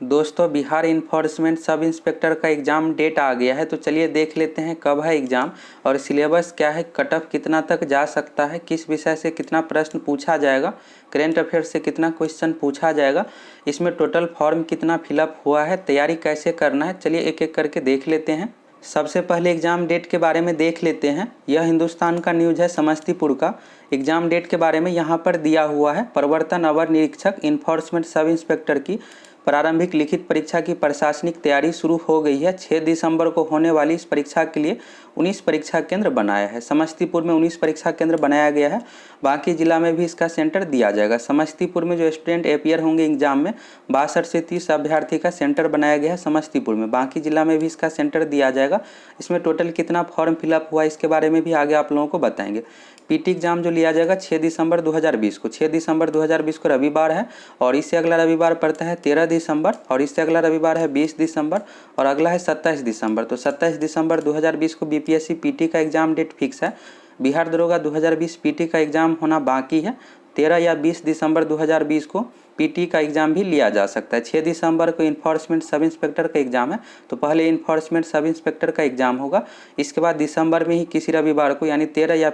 दोस्तों Bihar enforcement sub inspector का exam date आ गया है, तो चलिए देख लेते हैं कब है एग्ज़ाम और सिलेबस क्या है, कट ऑफ कितना तक जा सकता है, किस विषय से कितना प्रश्न पूछा जाएगा, करेंट अफेयर से कितना क्वेश्चन पूछा जाएगा, इसमें टोटल फॉर्म कितना फिलअप हुआ है, तैयारी कैसे करना है। चलिए एक एक करके देख लेते हैं। सबसे पहले एग्ज़ाम डेट के बारे में देख लेते हैं। यह हिंदुस्तान का न्यूज़ है समस्तीपुर का। एग्ज़ाम डेट के बारे में यहाँ पर दिया हुआ है। प्रवर्तन अवर निरीक्षक इन्फोर्समेंट सब इंस्पेक्टर की प्रारंभिक लिखित परीक्षा की प्रशासनिक तैयारी शुरू हो गई है। 6 दिसंबर को होने वाली इस परीक्षा के लिए 19 परीक्षा केंद्र बनाया है। समस्तीपुर में 19 परीक्षा केंद्र बनाया गया है। बाकी जिला में भी इसका सेंटर दिया जाएगा। समस्तीपुर में जो स्टूडेंट अपियर होंगे एग्जाम में 62 से 30 अभ्यर्थी का सेंटर बनाया गया है समस्तीपुर में। बाकी जिला में भी इसका सेंटर दिया जाएगा। इसमें टोटल कितना फॉर्म फिलअप हुआ इसके बारे में भी आगे आप लोगों को बताएंगे। पीटी एग्जाम जो लिया जाएगा 6 दिसंबर 2020 को, 6 दिसंबर 2020 को रविवार है और इससे अगला रविवार पड़ता है 13 दिसंबर और इससे अगला रविवार है 20 दिसंबर और अगला है 27 दिसंबर। तो 27 दिसंबर 2020 को बीपीएससी पीटी का एग्जाम डेट फिक्स है। बिहार दरोगा 2020 पीटी का एग्जाम होना बाकी है। 13 या 20 दिसंबर 2020 को पीटी का एग्ज़ाम भी लिया जा सकता है। 6 दिसंबर को इन्फोर्समेंट सब इंस्पेक्टर का एग्ज़ाम है, तो पहले इन्फोर्समेंट सब इंस्पेक्टर का एग्ज़ाम होगा। इसके बाद दिसंबर में ही किसी रविवार को यानी 13 या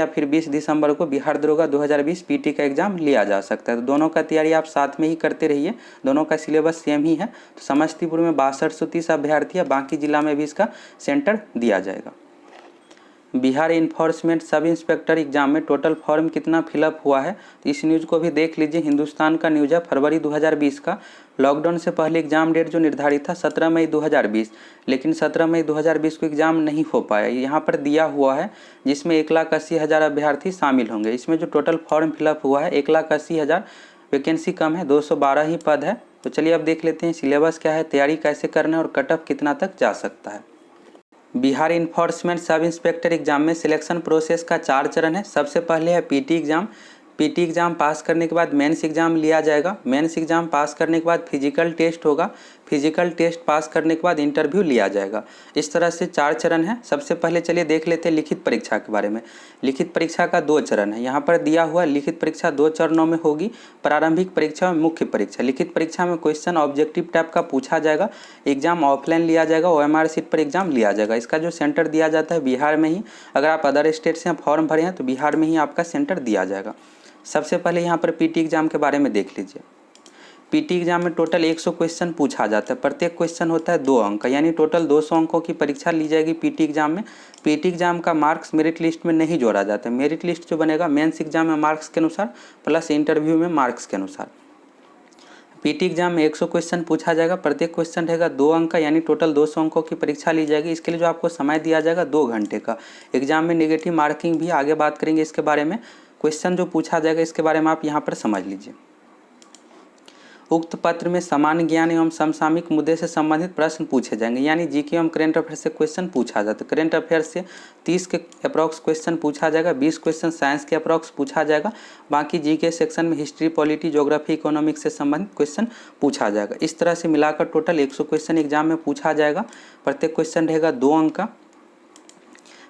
फिर 20 दिसंबर को बिहार दरोगा 2020 पीटी का एग्ज़ाम लिया जा सकता है। तो दोनों का तैयारी आप साथ में ही करते रहिए। दोनों का सिलेबस सेम ही है। तो समस्तीपुर में 6230 अभ्यर्थी है, बाकी जिला में भी इसका सेंटर दिया जाएगा। Bihar enforcement sub inspector exam में टोटल फॉर्म कितना फिलअप हुआ है, तो इस न्यूज़ को भी देख लीजिए। हिंदुस्तान का न्यूज़ है फरवरी 2020 का। लॉकडाउन से पहले एग्जाम डेट जो निर्धारित था 17 मई 2020, लेकिन 17 मई 2020 को एग्जाम नहीं हो पाया। यहाँ पर दिया हुआ है जिसमें 1,80,000 अभ्यर्थी शामिल होंगे। इसमें जो टोटल फॉर्म फिलअप हुआ है 1,80,000, वैकेंसी कम है, 212 ही पद है। तो चलिए अब देख लेते हैं सिलेबस क्या है, तैयारी कैसे करना है और कट ऑफ कितना तक जा सकता है। Bihar enforcement sub inspector exam में सिलेक्शन प्रोसेस का 4 चरण है। सबसे पहले है PT exam. PT exam pass करने के बाद मेंस एग्ज़ाम लिया जाएगा। मेंस एग्ज़ाम पास करने के बाद फिजिकल टेस्ट होगा। फिजिकल टेस्ट पास करने के बाद इंटरव्यू लिया जाएगा। इस तरह से 4 चरण है। सबसे पहले चलिए देख लेते हैं लिखित परीक्षा के बारे में। लिखित परीक्षा का 2 चरण है। यहाँ पर दिया हुआ लिखित परीक्षा 2 चरणों में होगी, प्रारंभिक परीक्षा और मुख्य परीक्षा। लिखित परीक्षा में क्वेश्चन ऑब्जेक्टिव टाइप का पूछा जाएगा। एग्जाम ऑफलाइन लिया जाएगा, OMR सीट पर एग्जाम लिया जाएगा। इसका जो सेंटर दिया जाता है बिहार में ही। अगर आप अदर स्टेट से फॉर्म भरे हैं तो बिहार में ही आपका सेंटर दिया जाएगा। सबसे पहले यहाँ पर पीटी एग्जाम के बारे में देख लीजिए। पीटी एग्जाम में टोटल 100 क्वेश्चन पूछा जाता है। प्रत्येक क्वेश्चन होता है 2 अंक का, यानी टोटल 200 अंकों की परीक्षा ली जाएगी पीटी एग्जाम में। पीटी एग्जाम का मार्क्स मेरिट लिस्ट में नहीं जोड़ा जाता है। मेरिट लिस्ट जो बनेगा मेंस एग्जाम में मार्क्स के अनुसार प्लस इंटरव्यू में मार्क्स के अनुसार। पीटी एग्जाम में 100 क्वेश्चन पूछा जाएगा। प्रत्येक क्वेश्चन रहेगा 2 अंक का, यानी टोटल 200 अंकों की परीक्षा ली जाएगी। इसके लिए जो आपको समय दिया जाएगा 2 घंटे का। एग्जाम में नेगेटिव मार्किंग भी आगे बात करेंगे इसके बारे में। क्वेश्चन जो पूछा जाएगा इसके बारे में आप यहाँ पर समझ लीजिए। उक्त पत्र में सामान्य ज्ञान एवं समसामयिक मुद्दे से संबंधित प्रश्न पूछे जाएंगे, यानी जीके एवं करेंट अफेयर से क्वेश्चन पूछा जाता है। करेंट अफेयर से 30 के अप्रॉक्स क्वेश्चन पूछा जाएगा, 20 क्वेश्चन साइंस के अप्रॉक्स पूछा जाएगा। बाकी जीके सेक्शन में हिस्ट्री, पॉलिटी, ज्योग्राफी, इकोनॉमिक्स से संबंधित क्वेश्चन पूछा जाएगा। इस तरह से मिलाकर टोटल 100 क्वेश्चन एग्जाम में पूछा जाएगा। प्रत्येक क्वेश्चन रहेगा 2 अंक का।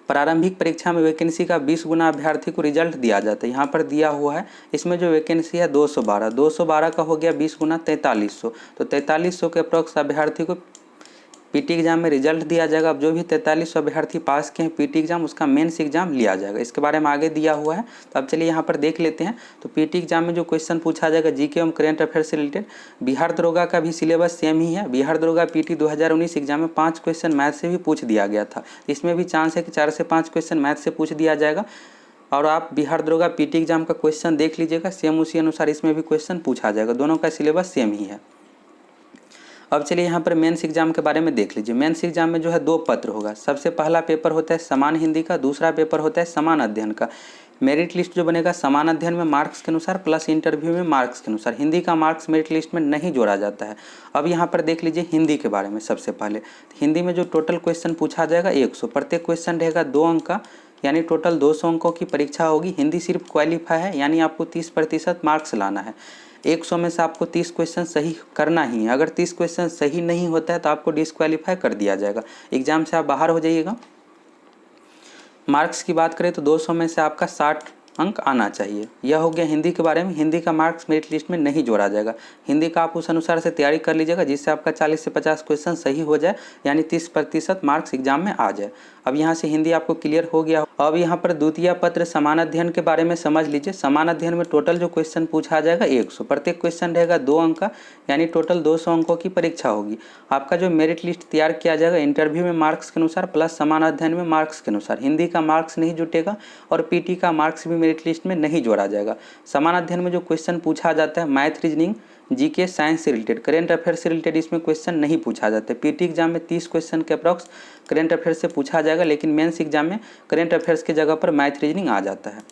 प्रारंभिक परीक्षा में वैकेंसी का 20 गुना अभ्यर्थी को रिजल्ट दिया जाता है। यहाँ पर दिया हुआ है, इसमें जो वैकेंसी है 212 का हो गया 20 गुना 4300, तो 4300 के अप्रॉक्स अभ्यर्थी को पीटी एग्जाम में रिजल्ट दिया जाएगा। अब जो भी 4300 अभ्यर्थी पास किए हैं पीटी एग्जाम, उसका मेंस एग्जाम लिया जाएगा। इसके बारे में आगे दिया हुआ है, तो अब चलिए यहाँ पर देख लेते हैं। तो पीटी एग्जाम में जो क्वेश्चन पूछा जाएगा जीके एवं करेंट अफेयर से रिलेटेड। बिहार दरोगा का भी सिलेबस सेम ही है। बिहार दरोगा पीटी 2019 एग्जाम में 5 क्वेश्चन मैथ से भी पूछ दिया गया था। इसमें भी चांस है कि 4 से 5 क्वेश्चन मैथ से पूछ दिया जाएगा। और आप बिहार दरोगा पीटी एग्जाम का क्वेश्चन देख लीजिएगा, सेम उसी अनुसार इसमें भी क्वेश्चन पूछा जाएगा। दोनों का सिलेबस सेम ही है। अब चलिए यहाँ पर मेंस एग्जाम के बारे में देख लीजिए। मेंस एग्जाम में जो है 2 पत्र होगा। सबसे पहला पेपर होता है समान हिंदी का, दूसरा पेपर होता है समान अध्ययन का। मेरिट लिस्ट जो बनेगा समान अध्ययन में मार्क्स के अनुसार प्लस इंटरव्यू में मार्क्स के अनुसार। हिंदी का मार्क्स मेरिट लिस्ट में नहीं जोड़ा जाता है। अब यहाँ पर देख लीजिए हिंदी के बारे में। सबसे पहले हिंदी में जो टोटल क्वेश्चन पूछा जाएगा 100, प्रत्येक क्वेश्चन रहेगा 2 अंक का, यानी टोटल 200 अंकों की परीक्षा होगी। हिंदी सिर्फ क्वालिफाई है, यानी आपको 30% मार्क्स लाना है। 100 में से आपको 30 क्वेश्चन सही करना ही है। अगर 30 क्वेश्चन सही नहीं होता है तो आपको डिस्क्वालीफाई कर दिया जाएगा, एग्जाम से आप बाहर हो जाइएगा। मार्क्स की बात करें तो 200 में से आपका 60 अंक आना चाहिए। यह हो गया हिंदी के बारे में। हिंदी का मार्क्स मेरिट लिस्ट में नहीं जोड़ा जाएगा। हिंदी का आप उस अनुसार से तैयारी कर लीजिएगा जिससे आपका 40 से 50 क्वेश्चन सही हो जाए, यानी 30% मार्क्स एग्जाम में आ जाए। अब यहाँ से हिंदी आपको क्लियर हो गया। अब यहाँ पर द्वितीय पत्र समान अध्ययन के बारे में समझ लीजिए। समान अध्ययन में टोटल जो क्वेश्चन पूछा जाएगा 100, प्रत्येक क्वेश्चन रहेगा 2 अंक का, यानी टोटल 200 अंकों की परीक्षा होगी। आपका जो मेरिट लिस्ट तैयार किया जाएगा इंटरव्यू में मार्क्स के अनुसार प्लस समान अध्ययन में मार्क्स के अनुसार। हिंदी का मार्क्स नहीं जुटेगा और पीटी का मार्क्स भी मेरिट लिस्ट में नहीं जोड़ा जाएगा। समान अध्ययन में जो क्वेश्चन पूछा जाता है मैथ, रीजनिंग, जीके, साइंस से रिलेटेड, करेंट अफेयर से रिलेटेड इसमें क्वेश्चन नहीं पूछा जाता है। पीटी एग्जाम में 30 क्वेश्चन के अप्रॉक्स करेंट अफेयर से पूछा जाएगा, लेकिन मेंस एग्जाम में करेंट अफेयर्स की जगह पर मैथ, रीजनिंग आ जाता है।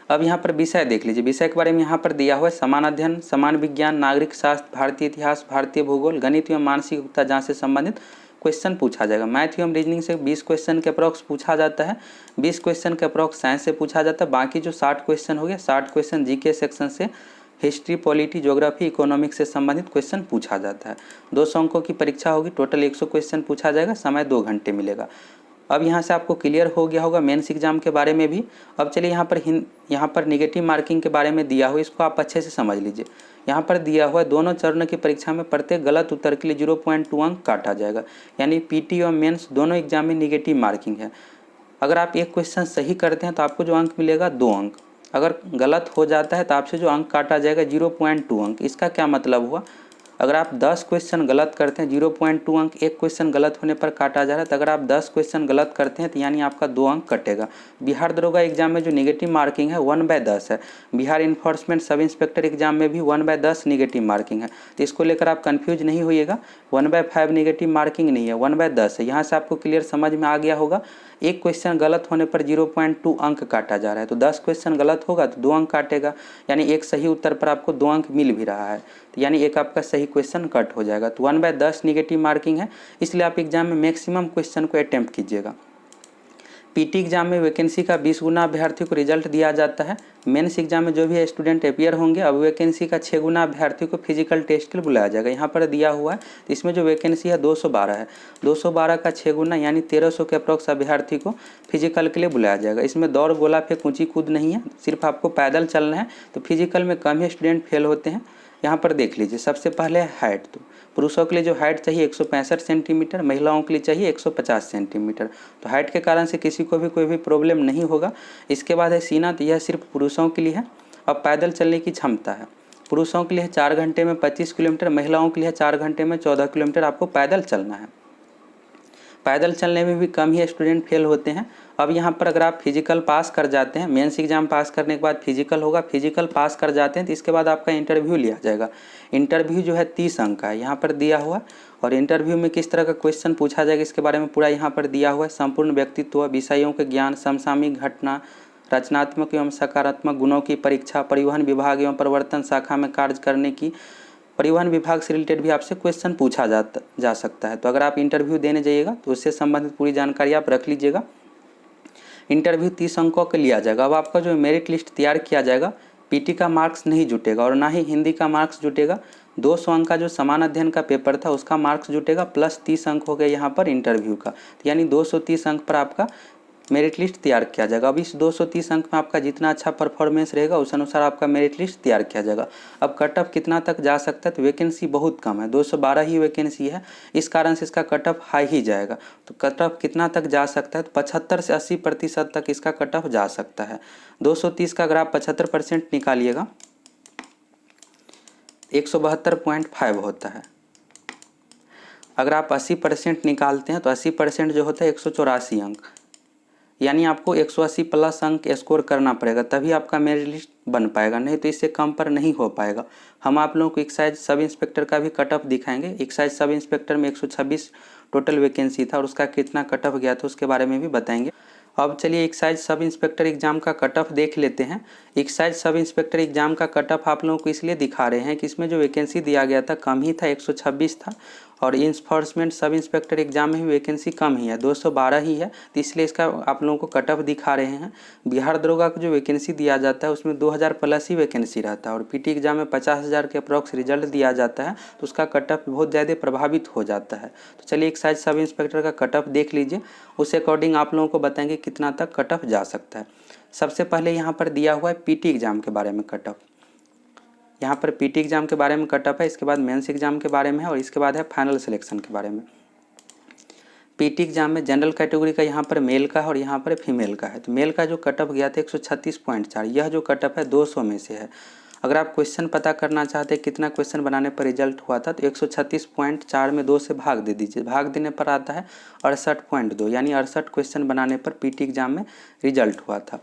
अब यहाँ पर विषय देख लीजिए। विषय के बारे में यहाँ पर दिया हुआ है समान अध्ययन, समान विज्ञान, नागरिक शास्त्र, भारतीय इतिहास, भारतीय भूगोल, गणित एवं मानसिक योग्यता जाँच से संबंधित क्वेश्चन पूछा जाएगा। मैथ एवं रीजनिंग से 20 क्वेश्चन के अप्रॉक्स पूछा जाता है, 20 क्वेश्चन के अप्रॉक्स साइंस से पूछा जाता है। बाकी जो 60 क्वेश्चन हो गया, 60 क्वेश्चन जीके सेक्शन से, हिस्ट्री, पॉलिटी, ज्योग्राफी, इकोनॉमिक्स से संबंधित क्वेश्चन पूछा जाता है। 200 अंकों की परीक्षा होगी, टोटल 100 क्वेश्चन पूछा जाएगा, समय 2 घंटे मिलेगा। अब यहाँ से आपको क्लियर हो गया होगा मेंस एग्जाम के बारे में भी। अब चलिए यहाँ पर निगेटिव मार्किंग के बारे में दिया हुआ, इसको आप अच्छे से समझ लीजिए। यहाँ पर दिया हुआ है दोनों चरणों की परीक्षा में प्रत्येक गलत उत्तर के लिए 0.2 अंक काटा जाएगा, यानी पीटी और मेंस दोनों एग्जाम में निगेटिव मार्किंग है। अगर आप एक क्वेश्चन सही करते हैं तो आपको जो अंक मिलेगा 2 अंक, अगर गलत हो जाता है तो आपसे जो अंक काटा जाएगा 0.2 अंक। इसका क्या मतलब हुआ, अगर आप 10 क्वेश्चन गलत करते हैं 0.2 अंक, एक क्वेश्चन गलत होने पर काटा जा रहा है, तो अगर आप 10 क्वेश्चन गलत करते हैं तो यानी आपका 2 अंक कटेगा। बिहार दरोगा एग्जाम में जो निगेटिव मार्किंग है 1/10 है। Bihar enforcement sub inspector exam में भी 1/10 निगेटिव मार्किंग है, तो इसको लेकर आप कन्फ्यूज नहीं होइएगा। 1/5 निगेटिव मार्किंग नहीं है, 1/10 है। यहाँ से आपको क्लियर समझ में आ गया होगा। एक क्वेश्चन गलत होने पर 0.2 अंक काटा जा रहा है, तो 10 क्वेश्चन गलत होगा तो 2 अंक काटेगा, यानी एक सही उत्तर पर आपको 2 अंक मिल भी रहा है, तो यानी एक आपका सही क्वेश्चन कट हो जाएगा। तो 1/10 निगेटिव मार्किंग है, इसलिए आप एग्जाम में मैक्सिमम क्वेश्चन को अटेम्प्ट कीजिएगा। पीटी एग्जाम में वैकेंसी का 20 गुना अभ्यर्थी को रिजल्ट दिया जाता है। मेंस एग्जाम में जो भी स्टूडेंट अपियर होंगे, अब वैकेंसी का 6 गुना अभ्यर्थी को फिजिकल टेस्ट के लिए बुलाया जाएगा। यहाँ पर दिया हुआ है, तो इसमें जो वैकेंसी है 212 है, 212 का 6 गुना यानी 1300 के अप्रॉक्स अभ्यर्थी को फिजिकल के लिए बुलाया जाएगा। इसमें दौड़, गोला फेंक, ऊंची कूद नहीं है, सिर्फ आपको पैदल चलना है, तो फिजिकल में कम ही स्टूडेंट फेल होते हैं। यहाँ पर देख लीजिए, सबसे पहले हाइट, तो पुरुषों के लिए जो हाइट चाहिए 165 सेंटीमीटर, महिलाओं के लिए चाहिए 150 सेंटीमीटर। तो हाइट के कारण से किसी को भी कोई भी प्रॉब्लम नहीं होगा। इसके बाद है सीना, तो यह सिर्फ पुरुषों के लिए है। अब पैदल चलने की क्षमता है, पुरुषों के लिए 4 घंटे में 25 किलोमीटर, महिलाओं के लिए 4 घंटे में 14 किलोमीटर आपको पैदल चलना है। पैदल चलने में भी कम ही स्टूडेंट फेल होते हैं। अब यहाँ पर अगर आप फिजिकल पास कर जाते हैं, मेंस एग्जाम पास करने के बाद फिजिकल होगा, फिजिकल पास कर जाते हैं तो इसके बाद आपका इंटरव्यू लिया जाएगा। इंटरव्यू जो है 30 अंक का है, यहाँ पर दिया हुआ। और इंटरव्यू में किस तरह का क्वेश्चन पूछा जाएगा इसके बारे में पूरा यहाँ पर दिया हुआ है। संपूर्ण व्यक्तित्व, विषयों के ज्ञान, समसामयिक घटना, रचनात्मक एवं सकारात्मक गुणों की परीक्षा, परिवहन विभाग एवं प्रवर्तन शाखा में कार्य करने की, परिवहन विभाग से रिलेटेड भी आपसे क्वेश्चन पूछा जा सकता है। तो अगर आप इंटरव्यू देने जाइएगा तो उससे संबंधित पूरी जानकारी आप रख लीजिएगा। इंटरव्यू 30 अंकों का लिया जाएगा। अब आपका जो मेरिट लिस्ट तैयार किया जाएगा, पीटी का मार्क्स नहीं जुटेगा और ना ही हिंदी का मार्क्स जुटेगा। 200 अंक का जो समान अध्ययन का पेपर था उसका मार्क्स जुटेगा, प्लस 30 अंक हो गए यहाँ पर इंटरव्यू का, यानी 230 अंक पर आपका मेरिट लिस्ट तैयार किया जाएगा। अब इस 230 अंक में आपका जितना अच्छा परफॉर्मेंस रहेगा उस अनुसार आपका मेरिट लिस्ट तैयार किया जाएगा। अब कट ऑफ कितना तक जा सकता है, तो वैकेंसी बहुत कम है, 212 ही वैकेंसी है, इस कारण से इसका कट ऑफ हाई ही जाएगा। तो कट ऑफ कितना तक जा सकता है, तो 75 से 80% तक इसका कट ऑफ जा सकता है। 230 का अगर आप 75% निकालिएगा 172.5 होता है। अगर आप 80% निकालते हैं तो 80% जो होता है 184 अंक, यानी आपको 180 प्लस अंक स्कोर करना पड़ेगा, तभी आपका मेरिट लिस्ट बन पाएगा, नहीं तो इससे कम पर नहीं हो पाएगा। हम आप लोगों को एक्साइज सब इंस्पेक्टर का भी कट ऑफ दिखाएंगे। एक्साइज सब इंस्पेक्टर में 126 टोटल वैकेंसी था और उसका कितना कट ऑफ गया था उसके बारे में भी बताएंगे। अब चलिए एक्साइज सब इंस्पेक्टर एग्जाम का कट ऑफ देख लेते हैं। एक्साइज सब इंस्पेक्टर एग्जाम का कट ऑफ आप लोगों को इसलिए दिखा रहे हैं कि इसमें जो वैकेंसी दिया गया था कम ही था, 126 था, और इन्फोर्समेंट सब इंस्पेक्टर एग्जाम में भी वैकेंसी कम ही है, 212 ही है, तो इसलिए इसका आप लोगों को कट ऑफ दिखा रहे हैं। बिहार दरोगा को जो वैकेंसी दिया जाता है उसमें 2000 प्लस ही वैकेंसी रहता है और पीटी एग्जाम में 50,000 के अप्रॉक्स रिजल्ट दिया जाता है, तो उसका कट ऑफ बहुत ज़्यादा प्रभावित हो जाता है। तो चलिए एक्साइज सब इंस्पेक्टर का कट ऑफ देख लीजिए, उस अकॉर्डिंग आप लोगों को बताएंगे कितना तक कट ऑफ जा सकता है। सबसे पहले यहाँ पर दिया हुआ है पीटी एग्ज़ाम के बारे में कट ऑफ। यहाँ पर पीटी एग्ज़ाम के बारे में कट ऑफ है, इसके बाद मेंस एग्ज़ाम के बारे में है और इसके बाद है फाइनल सिलेक्शन के बारे में। पीटी एग्ज़ाम में जनरल कैटेगरी का यहाँ पर मेल का है और यहाँ पर फीमेल का है। तो मेल का जो कट ऑफ गया था 136.4, यह जो कट ऑफ है 200 में से है। अगर आप क्वेश्चन पता करना चाहते हैं कितना क्वेश्चन बनाने पर रिजल्ट हुआ था, तो 136.4 में 2 से भाग दे दीजिए। भाग देने पर आता है 68.2, यानी 68 क्वेश्चन बनाने पर पीटी एग्ज़ाम में रिजल्ट हुआ था।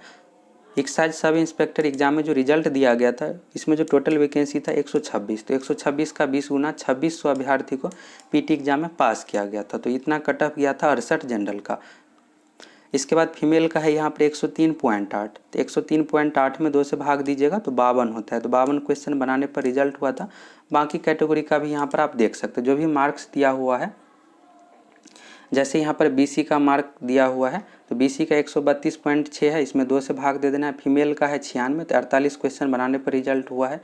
एक्साइज सब इंस्पेक्टर एग्जाम में जो रिजल्ट दिया गया था, इसमें जो टोटल वैकेंसी था 126, तो 126 का 20 गुना 2600 अभ्यर्थी को पीटी एग्जाम में पास किया गया था। तो इतना कट ऑफ गया था 68 जनरल का। इसके बाद फीमेल का है यहाँ पर 103.8, तो 103.8 में 2 से भाग दीजिएगा तो 52 होता है। तो 52 क्वेश्चन बनाने पर रिजल्ट हुआ था। बाकी कैटेगरी का भी यहाँ पर आप देख सकते हैं जो भी मार्क्स दिया हुआ है। जैसे यहाँ पर बीसी का मार्क दिया हुआ है, तो बीसी का 132.6 है, इसमें 2 से भाग दे देना है। फीमेल का है 96, तो 48 क्वेश्चन बनाने पर रिजल्ट हुआ है।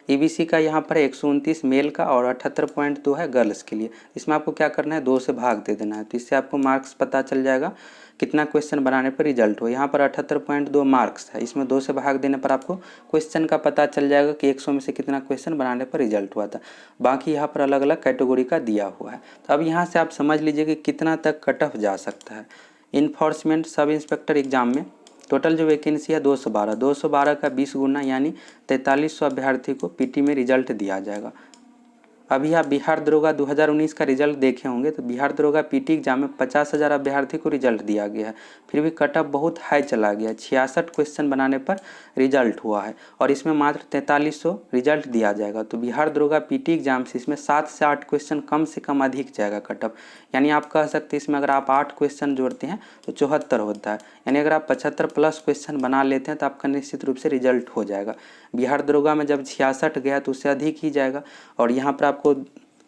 ईबीसी का यहाँ पर 129 मेल का और 78.2 है गर्ल्स के लिए। इसमें आपको क्या करना है, 2 से भाग दे देना है, तो इससे आपको मार्क्स पता चल जाएगा कितना क्वेश्चन बनाने पर रिजल्ट हो। यहाँ पर 78.2 मार्क्स है, इसमें 2 से भाग देने पर आपको क्वेश्चन का पता चल जाएगा कि 100 में से कितना क्वेश्चन बनाने पर रिजल्ट हुआ था। बाकी यहाँ पर अलग अलग कैटेगरी का दिया हुआ है। तो अब यहाँ से आप समझ लीजिए कि कितना तक कट ऑफ जा सकता है। इन्फोर्समेंट सब इंस्पेक्टर एग्जाम में टोटल जो वैकेंसी है 212 का 20 गुना यानी 4300 अभ्यर्थी को पीटी में रिजल्ट दिया जाएगा। अभी आप बिहार दरोगा 2019 का रिजल्ट देखे होंगे, तो बिहार दरोगा पीटी एग्जाम में 50,000 अभ्यर्थी को रिजल्ट दिया गया है, फिर भी कट ऑफ बहुत हाई चला गया। 66 क्वेश्चन बनाने पर रिजल्ट हुआ है और इसमें मात्र 4300 रिजल्ट दिया जाएगा। तो बिहार दरोगा पीटी एग्जाम से इसमें 7 से 8 क्वेश्चन कम से कम अधिक जाएगा कट ऑफ। यानी आप कह सकते हैं इसमें अगर आप 8 क्वेश्चन जोड़ते हैं तो 74 होता है, यानी अगर आप 75 प्लस क्वेश्चन बना लेते हैं तो आपका निश्चित रूप से रिजल्ट हो जाएगा। बिहार दरोगा में जब 66 गया तो उससे अधिक ही जाएगा। और यहाँ पर आपको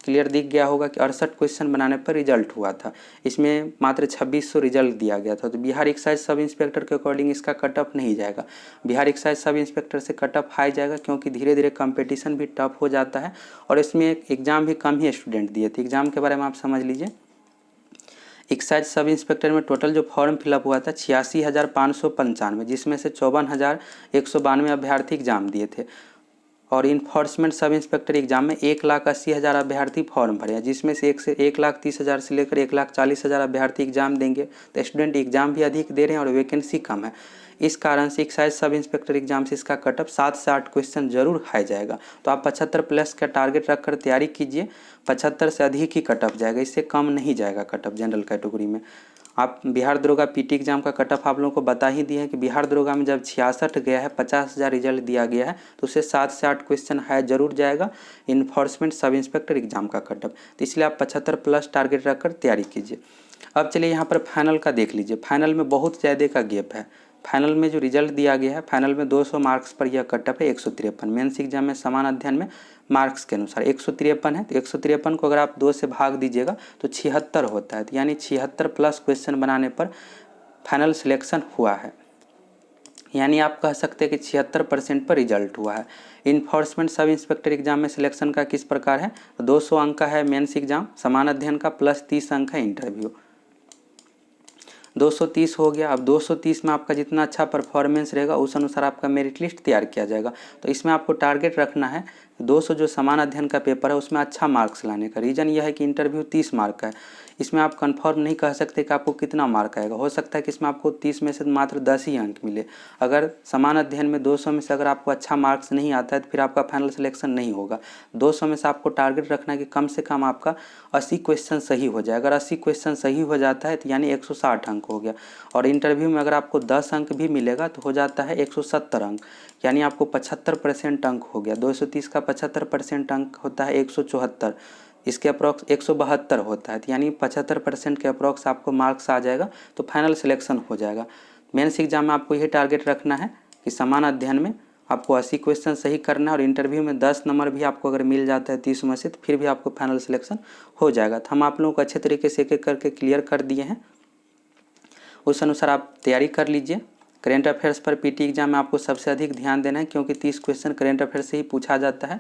क्लियर दिख गया होगा कि 68 क्वेश्चन बनाने पर रिजल्ट हुआ था, इसमें मात्र 2600 रिजल्ट दिया गया था। तो बिहार एक्साइज सब इंस्पेक्टर के अकॉर्डिंग इसका कट ऑफ नहीं जाएगा। बिहार एक्साइज सब इंस्पेक्टर से कट ऑफ हाई जाएगा, क्योंकि धीरे धीरे कंपटीशन भी टफ हो जाता है और इसमें एग्ज़ाम भी कम ही स्टूडेंट दिए थे। एग्ज़ाम के बारे में आप समझ लीजिए। एक्साइज सब इंस्पेक्टर में टोटल जो फॉर्म फिलअप हुआ था 86,595, जिसमें से 54,192 अभ्यर्थी एग्जाम दिए थे। और इन्फोर्समेंट सब इंस्पेक्टर एग्जाम में 1,80,000 अभ्यर्थी फॉर्म भरे हैं, जिसमें से 1,30,000 से लेकर 1,40,000 अभ्यर्थी एग्जाम देंगे। तो स्टूडेंट एग्जाम भी अधिक दे रहे हैं और वैकेंसी कम है। इस कारण से एक्साइज सब इंस्पेक्टर एग्जाम से इसका कट ऑफ 7 से 8 क्वेश्चन जरूर हाई जाएगा। तो आप 75 प्लस का टारगेट रखकर तैयारी कीजिए। 75 से अधिक ही कट ऑफ जाएगा, इससे कम नहीं जाएगा कट ऑफ जनरल कैटेगरी में। आप बिहार दरोगा पीटी एग्जाम का कट ऑफ आप लोगों को बता ही दिए हैं कि बिहार दरोगा में जब 66 गया है, 50,000 रिजल्ट दिया गया है, तो उससे 7 से 8 क्वेश्चन हाई जरूर जाएगा इन्फोर्समेंट सब इंस्पेक्टर एग्जाम का कट ऑफ। तो इसलिए आप 75 प्लस टारगेट रखकर तैयारी कीजिए। अब चलिए यहाँ पर फाइनल का देख लीजिए। फाइनल में बहुत ज़्यादा का गैप है। फाइनल में जो रिजल्ट दिया गया है, फाइनल में 200 मार्क्स पर यह कट ऑफ है 153। मेंस एग्जाम में समान अध्ययन में मार्क्स के अनुसार 153 है, तो 153 को अगर आप 2 से भाग दीजिएगा तो 76 होता है। तो यानी 76 प्लस क्वेश्चन बनाने पर फाइनल सिलेक्शन हुआ है, यानी आप कह सकते हैं कि 76% पर रिजल्ट हुआ है। इन्फोर्समेंट सब इंस्पेक्टर एग्जाम में सिलेक्शन का किस प्रकार है, तो 200 अंक का है मेंस एग्जाम समान अध्ययन का, प्लस 30 अंक है इंटरव्यू। 230 हो गया। अब 230 में आपका जितना अच्छा परफॉर्मेंस रहेगा उस अनुसार आपका मेरिट लिस्ट तैयार किया जाएगा। तो इसमें आपको टारगेट रखना है 200 जो समान अध्ययन का पेपर है उसमें अच्छा मार्क्स लाने का। रीज़न यह है कि इंटरव्यू 30 मार्क का है, इसमें आप कंफर्म नहीं कह सकते कि आपको कितना मार्क आएगा। हो सकता है कि इसमें आपको 30 में से मात्र 10 ही अंक मिले। अगर समान अध्ययन में 200 में से अगर आपको अच्छा मार्क्स नहीं आता है तो फिर आपका फाइनल सिलेक्शन नहीं होगा। 200 में से आपको टारगेट रखना है कि कम से कम आपका 80 क्वेश्चन सही हो जाए। अगर 80 क्वेश्चन सही हो जाता है तो यानी 160 अंक हो गया। और इंटरव्यू में अगर आपको 10 अंक भी मिलेगा तो हो जाता है 170 अंक, यानी आपको 75% अंक हो गया। 230 का 75% अंक होता है 174, इसके अप्रॉक्स 172 होता है, तो यानी 75% के अप्रॉक्स आपको मार्क्स आ जाएगा तो फाइनल सिलेक्शन हो जाएगा। मेंस एग्जाम में आपको यही टारगेट रखना है कि समान अध्ययन में आपको 80 क्वेश्चन सही करना है और इंटरव्यू में 10 नंबर भी आपको अगर मिल जाता है 30 में से तो फिर भी आपको फाइनल सिलेक्शन हो जाएगा। तो हम आप लोगों को अच्छे तरीके से एक एक करके क्लियर कर दिए हैं, उस अनुसार आप तैयारी कर लीजिए। करेंट अफेयर्स पर पीटी एग्जाम में आपको सबसे अधिक ध्यान देना है, क्योंकि 30 क्वेश्चन करेंट अफेयर्स से ही पूछा जाता है।